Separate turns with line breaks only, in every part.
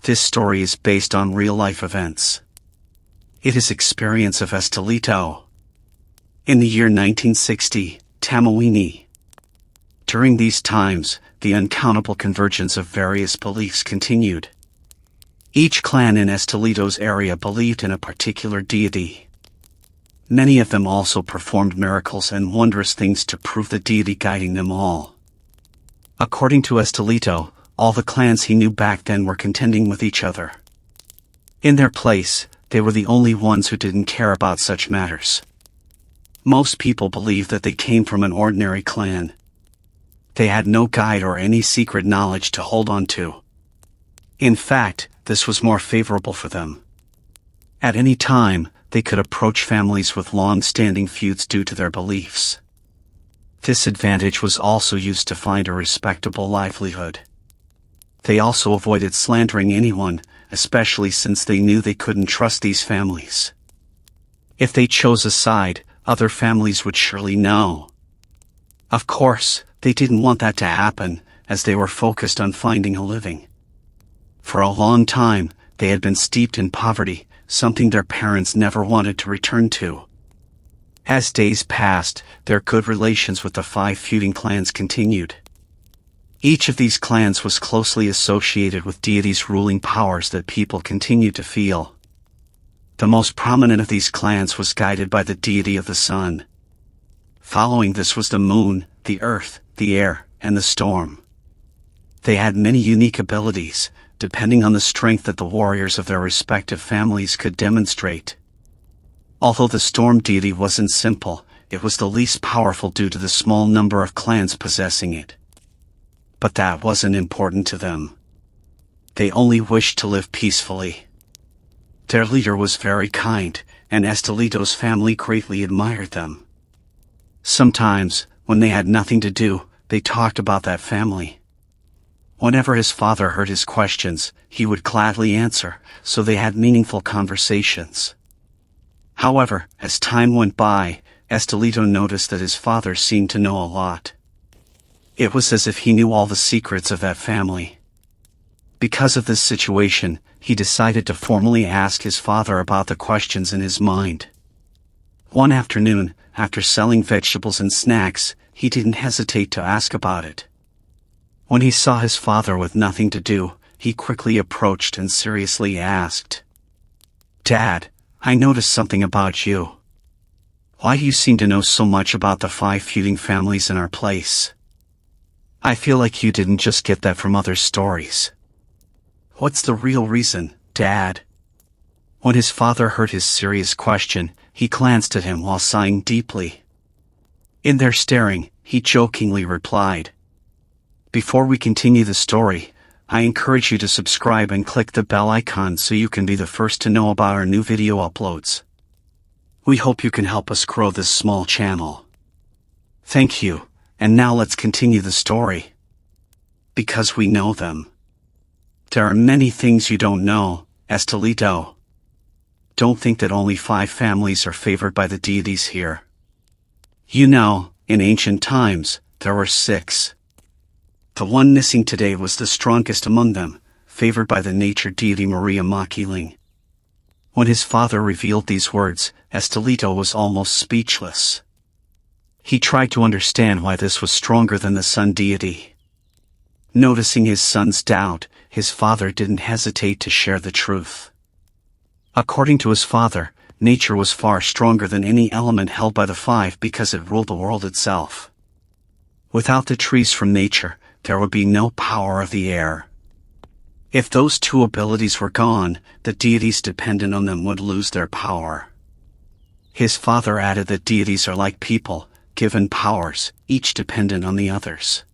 This story is based on real-life events. It is experience of Estelito. In the year 1960, Tamawini. During these times, the uncountable convergence of various beliefs continued. Each clan in Estelito's area believed in a particular deity. Many of them also performed miracles and wondrous things to prove the deity guiding them all. According to Estelito, all the clans he knew back then were contending with each other. In their place, they were the only ones who didn't care about such matters. Most people believed that they came from an ordinary clan. They had no guide or any secret knowledge to hold on to. In fact, this was more favorable for them. At any time, they could approach families with long-standing feuds due to their beliefs. This advantage was also used to find a respectable livelihood. They also avoided slandering anyone, especially since they knew they couldn't trust these families. If they chose a side, other families would surely know. Of course, they didn't want that to happen, as they were focused on finding a living. For a long time, they had been steeped in poverty, something their parents never wanted to return to. As days passed, their good relations with the 5 feuding clans continued. Each of these clans was closely associated with deities ruling powers that people continued to feel. The most prominent of these clans was guided by the deity of the sun. Following this was the moon, the earth, the air, and the storm. They had many unique abilities, depending on the strength that the warriors of their respective families could demonstrate. Although the storm deity wasn't simple, it was the least powerful due to the small number of clans possessing it. But that wasn't important to them. They only wished to live peacefully. Their leader was very kind, and Estelito's family greatly admired them. Sometimes, when they had nothing to do, they talked about that family. Whenever his father heard his questions, he would gladly answer, so they had meaningful conversations. However, as time went by, Estelito noticed that his father seemed to know a lot. It was as if he knew all the secrets of that family. Because of this situation, he decided to formally ask his father about the questions in his mind. One afternoon, after selling vegetables and snacks, he didn't hesitate to ask about it. When he saw his father with nothing to do, he quickly approached and seriously asked, "Dad, I noticed something about you. Why do you seem to know so much about the 5 feuding families in our place? I feel like you didn't just get that from other stories. What's the real reason, Dad?" When his father heard his serious question, he glanced at him while sighing deeply. In their staring, he jokingly replied, "Before we continue the story, I encourage you to subscribe and click the bell icon so you can be the first to know about our new video uploads. We hope you can help us grow this small channel. Thank you, and now let's continue the story. Because we know them. There are many things you don't know, Estelito. Don't think that only 5 families are favored by the deities here. You know, in ancient times, there were 6. The one missing today was the strongest among them, favored by the nature deity Maria Makiling. When his father revealed these words, Estelito was almost speechless. He tried to understand why this was stronger than the sun deity. Noticing his son's doubt, his father didn't hesitate to share the truth. According to his father, nature was far stronger than any element held by the 5 because it ruled the world itself. Without the trees from nature, there would be no power of the air. If those 2 abilities were gone, the deities dependent on them would lose their power. His father added that deities are like people, given powers, each dependent on the others.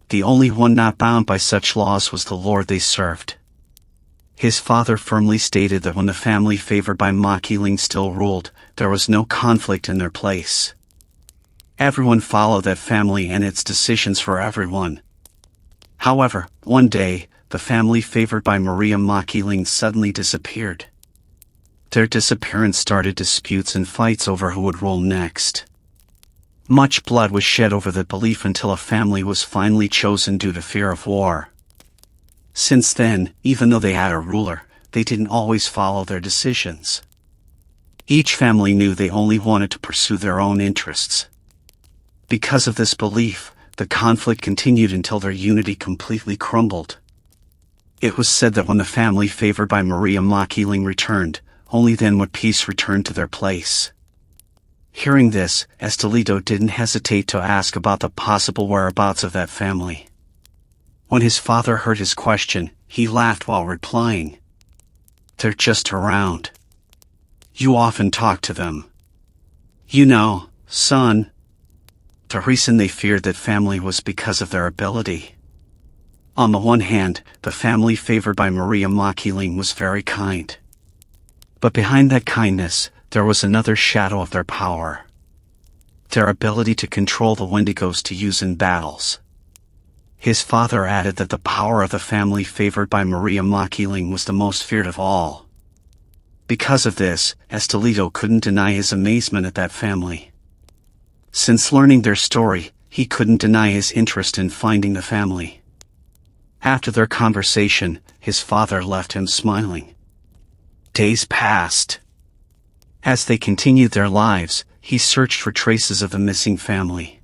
The only one not bound by such laws was the Lord they served. His father firmly stated that when the family favored by Makiling still ruled, there was no conflict in their place. Everyone followed that family and its decisions for everyone. However, one day, the family favored by Maria Makiling suddenly disappeared. Their disappearance started disputes and fights over who would rule next. Much blood was shed over the belief until a family was finally chosen due to fear of war. Since then, even though they had a ruler, they didn't always follow their decisions. Each family knew they only wanted to pursue their own interests. Because of this belief, the conflict continued until their unity completely crumbled. It was said that when the family favored by Maria Makiling returned, only then would peace return to their place. Hearing this, Estelito didn't hesitate to ask about the possible whereabouts of that family. When his father heard his question, he laughed while replying, "They're just around. You often talk to them. You know, son." The reason they feared that family was because of their ability. On the one hand, the family favored by Maria Makiling was very kind. But behind that kindness, there was another shadow of their power. Their ability to control the Wendigos to use in battles. His father added that the power of the family favored by Maria Makiling was the most feared of all. Because of this, Estelito couldn't deny his amazement at that family. Since learning their story, he couldn't deny his interest in finding the family. After their conversation, his father left him smiling. Days passed. As they continued their lives, he searched for traces of the missing family.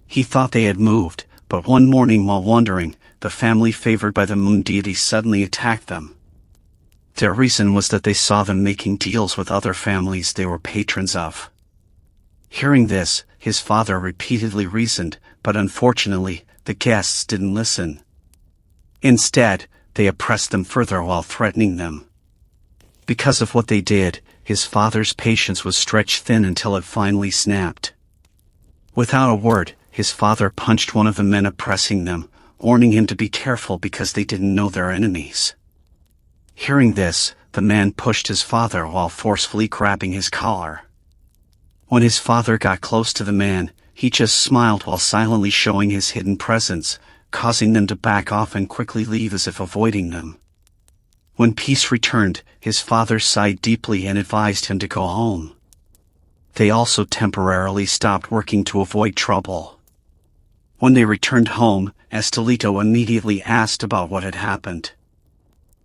He thought they had moved, but one morning while wandering, the family favored by the moon deity suddenly attacked them. Their reason was that they saw them making deals with other families they were patrons of. Hearing this, his father repeatedly reasoned, but unfortunately, the guests didn't listen. Instead, they oppressed them further while threatening them. Because of what they did, his father's patience was stretched thin until it finally snapped. Without a word, his father punched one of the men oppressing them, warning him to be careful because they didn't know their enemies. Hearing this, the man pushed his father while forcefully grabbing his collar. When his father got close to the man, he just smiled while silently showing his hidden presence, causing them to back off and quickly leave as if avoiding them. When peace returned, his father sighed deeply and advised him to go home. They also temporarily stopped working to avoid trouble. When they returned home, Estelito immediately asked about what had happened.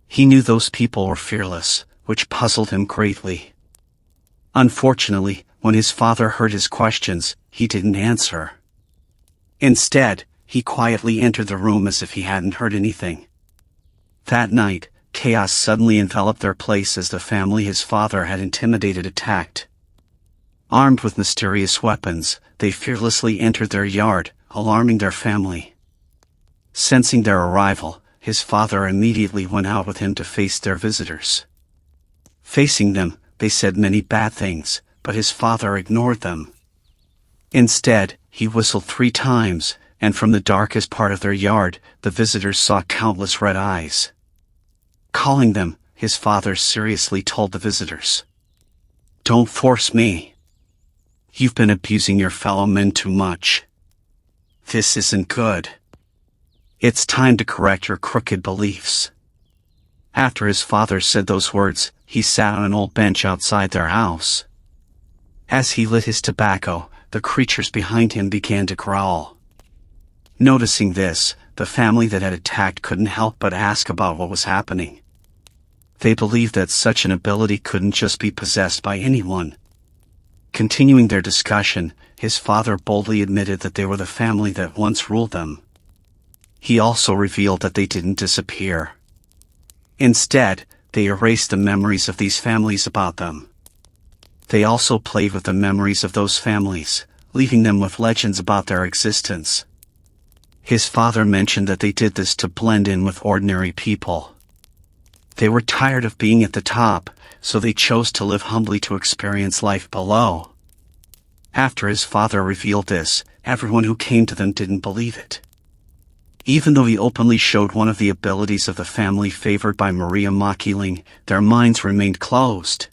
He knew those people were fearless, which puzzled him greatly. Unfortunately, when his father heard his questions, he didn't answer. Instead, he quietly entered the room as if he hadn't heard anything. That night, chaos suddenly enveloped their place as the family his father had intimidated attacked. Armed with mysterious weapons, they fearlessly entered their yard, alarming their family. Sensing their arrival, his father immediately went out with him to face their visitors. Facing them, they said many bad things, but his father ignored them. Instead, he whistled 3 times, and from the darkest part of their yard, the visitors saw countless red eyes. Calling them, his father seriously told the visitors, "Don't force me. You've been abusing your fellow men too much. This isn't good. It's time to correct your crooked beliefs." After his father said those words, he sat on an old bench outside their house. As he lit his tobacco, the creatures behind him began to growl. Noticing this, the family that had attacked couldn't help but ask about what was happening. They believed that such an ability couldn't just be possessed by anyone. Continuing their discussion, his father boldly admitted that they were the family that once ruled them. He also revealed that they didn't disappear. Instead, they erased the memories of these families about them. They also played with the memories of those families, leaving them with legends about their existence. His father mentioned that they did this to blend in with ordinary people. They were tired of being at the top, so they chose to live humbly to experience life below. After his father revealed this, everyone who came to them didn't believe it. Even though he openly showed one of the abilities of the family favored by Maria Makiling, their minds remained closed.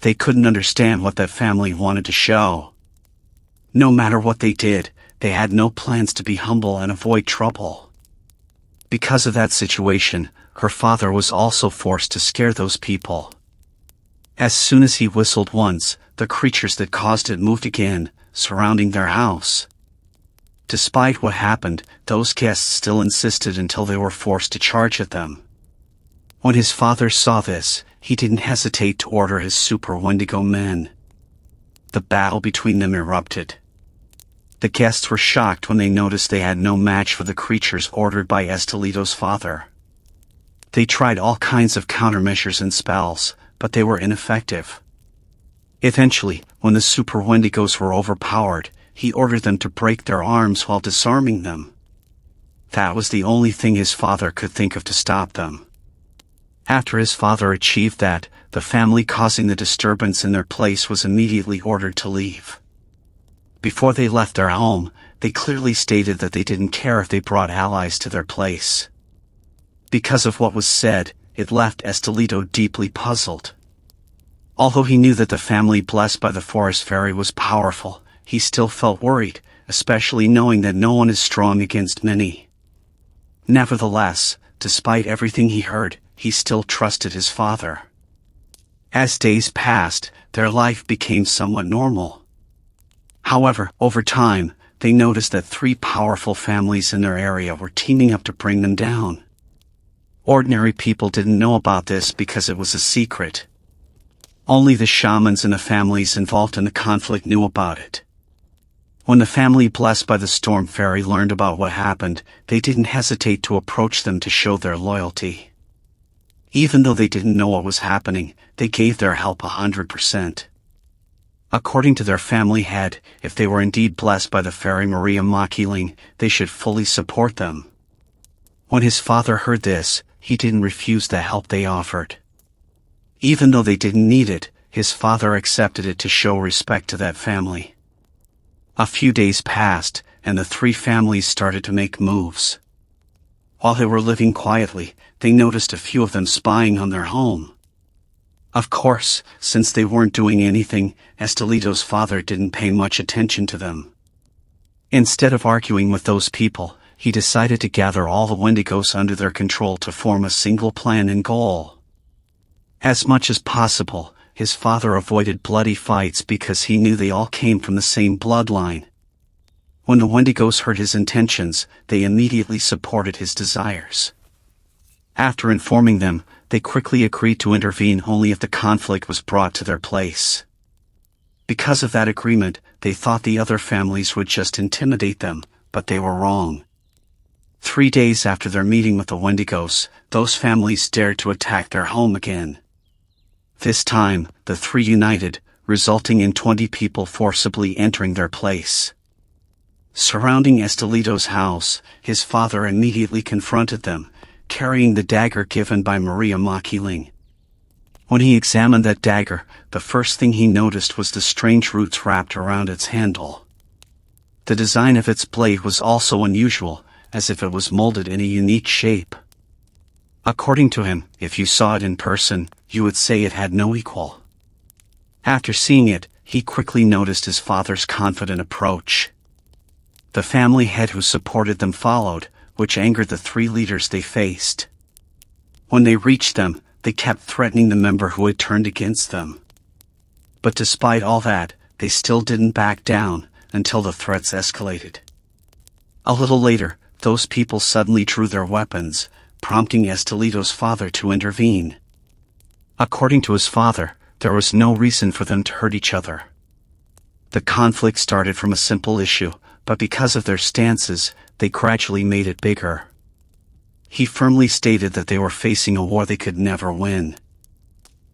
They couldn't understand what that family wanted to show. No matter what they did, they had no plans to be humble and avoid trouble. Because of that situation, her father was also forced to scare those people. As soon as he whistled once, the creatures that caused it moved again, surrounding their house. Despite what happened, those guests still insisted until they were forced to charge at them. When his father saw this, he didn't hesitate to order his super Wendigo men. The battle between them erupted. The guests were shocked when they noticed they had no match for the creatures ordered by Estelito's father. They tried all kinds of countermeasures and spells, but they were ineffective. Eventually, when the super Wendigos were overpowered, he ordered them to break their arms while disarming them. That was the only thing his father could think of to stop them. After his father achieved that, the family causing the disturbance in their place was immediately ordered to leave. Before they left their home, they clearly stated that they didn't care if they brought allies to their place. Because of what was said, it left Estelito deeply puzzled. Although he knew that the family blessed by the forest fairy was powerful, he still felt worried, especially knowing that no one is strong against many. Nevertheless, despite everything he heard, he still trusted his father. As days passed, their life became somewhat normal. However, over time, they noticed that 3 powerful families in their area were teaming up to bring them down. Ordinary people didn't know about this because it was a secret. Only the shamans and the families involved in the conflict knew about it. When the family blessed by the storm fairy learned about what happened, they didn't hesitate to approach them to show their loyalty. Even though they didn't know what was happening, they gave their help 100%. According to their family head, if they were indeed blessed by the fairy Maria Makiling, they should fully support them. When his father heard this, he didn't refuse the help they offered. Even though they didn't need it, his father accepted it to show respect to that family. A few days passed, and the 3 families started to make moves. While they were living quietly, they noticed a few of them spying on their home. Of course, since they weren't doing anything, Estelito's father didn't pay much attention to them. Instead of arguing with those people, he decided to gather all the Wendigos under their control to form a single plan and goal. As much as possible, his father avoided bloody fights because he knew they all came from the same bloodline. When the Wendigos heard his intentions, they immediately supported his desires. After informing them, they quickly agreed to intervene only if the conflict was brought to their place. Because of that agreement, they thought the other families would just intimidate them, but they were wrong. 3 days after their meeting with the Wendigos, those families dared to attack their home again. This time, the 3 united, resulting in 20 people forcibly entering their place. Surrounding Estelito's house, his father immediately confronted them, carrying the dagger given by Maria Makiling. When he examined that dagger, the first thing he noticed was the strange roots wrapped around its handle. The design of its blade was also unusual, as if it was molded in a unique shape. According to him, if you saw it in person, you would say it had no equal. After seeing it, he quickly noticed his father's confident approach. The family head who supported them followed, which angered the 3 leaders they faced. When they reached them, they kept threatening the member who had turned against them. But despite all that, they still didn't back down, until the threats escalated. A little later, those people suddenly drew their weapons, prompting Estelito's father to intervene. According to his father, there was no reason for them to hurt each other. The conflict started from a simple issue, but because of their stances, they gradually made it bigger. He firmly stated that they were facing a war they could never win.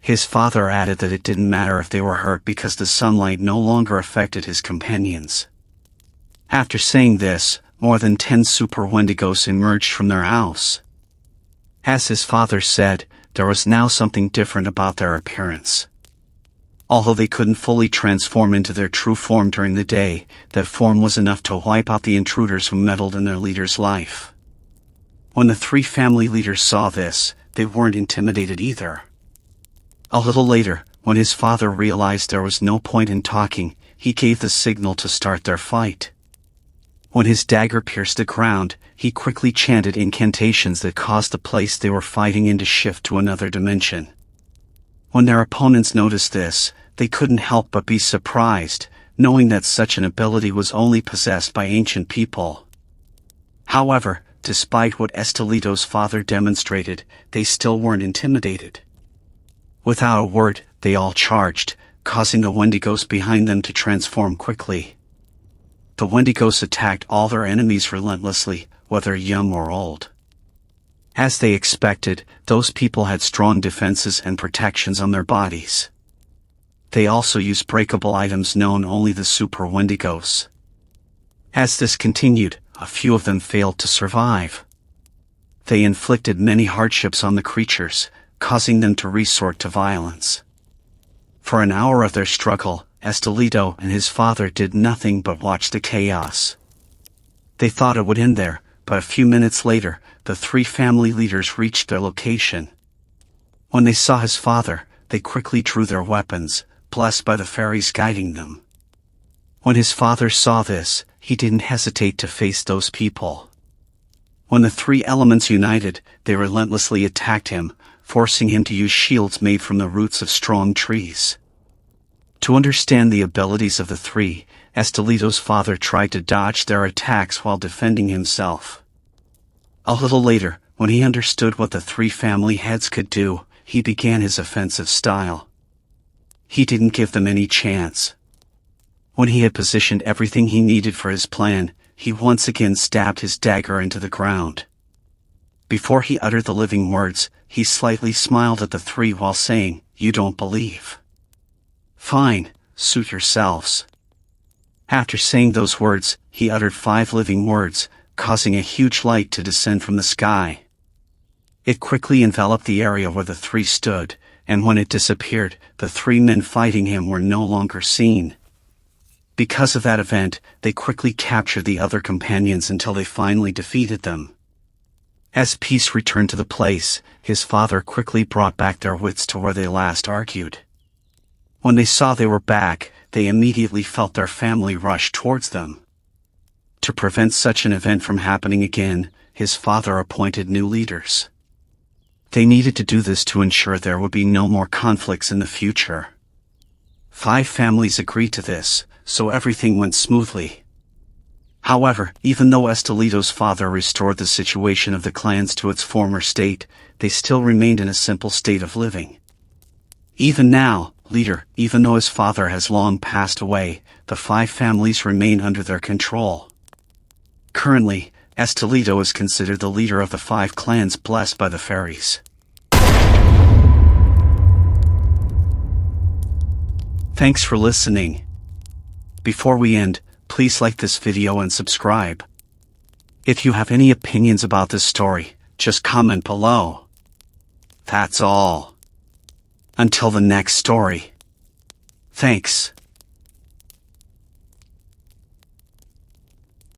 His father added that it didn't matter if they were hurt because the sunlight no longer affected his companions. After saying this, more than 10 super Wendigos emerged from their house. As his father said, there was now something different about their appearance. Although they couldn't fully transform into their true form during the day, that form was enough to wipe out the intruders who meddled in their leader's life. When the 3 family leaders saw this, they weren't intimidated either. A little later, when his father realized there was no point in talking, he gave the signal to start their fight. When his dagger pierced the ground, he quickly chanted incantations that caused the place they were fighting in to shift to another dimension. When their opponents noticed this, they couldn't help but be surprised, knowing that such an ability was only possessed by ancient people. However, despite what Estelito's father demonstrated, they still weren't intimidated. Without a word, they all charged, causing the Wendigos behind them to transform quickly. The Wendigos attacked all their enemies relentlessly, whether young or old. As they expected, those people had strong defenses and protections on their bodies. They also used breakable items known only the Super Wendigos. As this continued, a few of them failed to survive. They inflicted many hardships on the creatures, causing them to resort to violence. For an hour of their struggle, Estelito and his father did nothing but watch the chaos. They thought it would end there, but a few minutes later, the three family leaders reached their location. When they saw his father, they quickly drew their weapons, blessed by the fairies guiding them. When his father saw this, he didn't hesitate to face those people. When the three elements united, they relentlessly attacked him, forcing him to use shields made from the roots of strong trees. To understand the abilities of the three, Estelito's father tried to dodge their attacks while defending himself. A little later, when he understood what the three family heads could do, he began his offensive style. He didn't give them any chance. When he had positioned everything he needed for his plan, he once again stabbed his dagger into the ground. Before he uttered the living words, he slightly smiled at the three while saying, "You don't believe? Fine, suit yourselves." After saying those words, he uttered 5 living words, causing a huge light to descend from the sky. It quickly enveloped the area where the three stood, and when it disappeared, the 3 men fighting him were no longer seen. Because of that event, they quickly captured the other companions until they finally defeated them. As peace returned to the place, his father quickly brought back their wits to where they last argued. When they saw they were back, they immediately felt their family rush towards them. To prevent such an event from happening again, his father appointed new leaders. They needed to do this to ensure there would be no more conflicts in the future. 5 families agreed to this, so everything went smoothly. However, even though Estelito's father restored the situation of the clans to its former state, they still remained in a simple state of living. Even now, even though his father has long passed away, the 5 families remain under their control. Currently, Estelito is considered the leader of the 5 clans blessed by the fairies. Thanks for listening. Before we end, please like this video and subscribe. If you have any opinions about this story, just comment below. That's all. Until the next story. Thanks.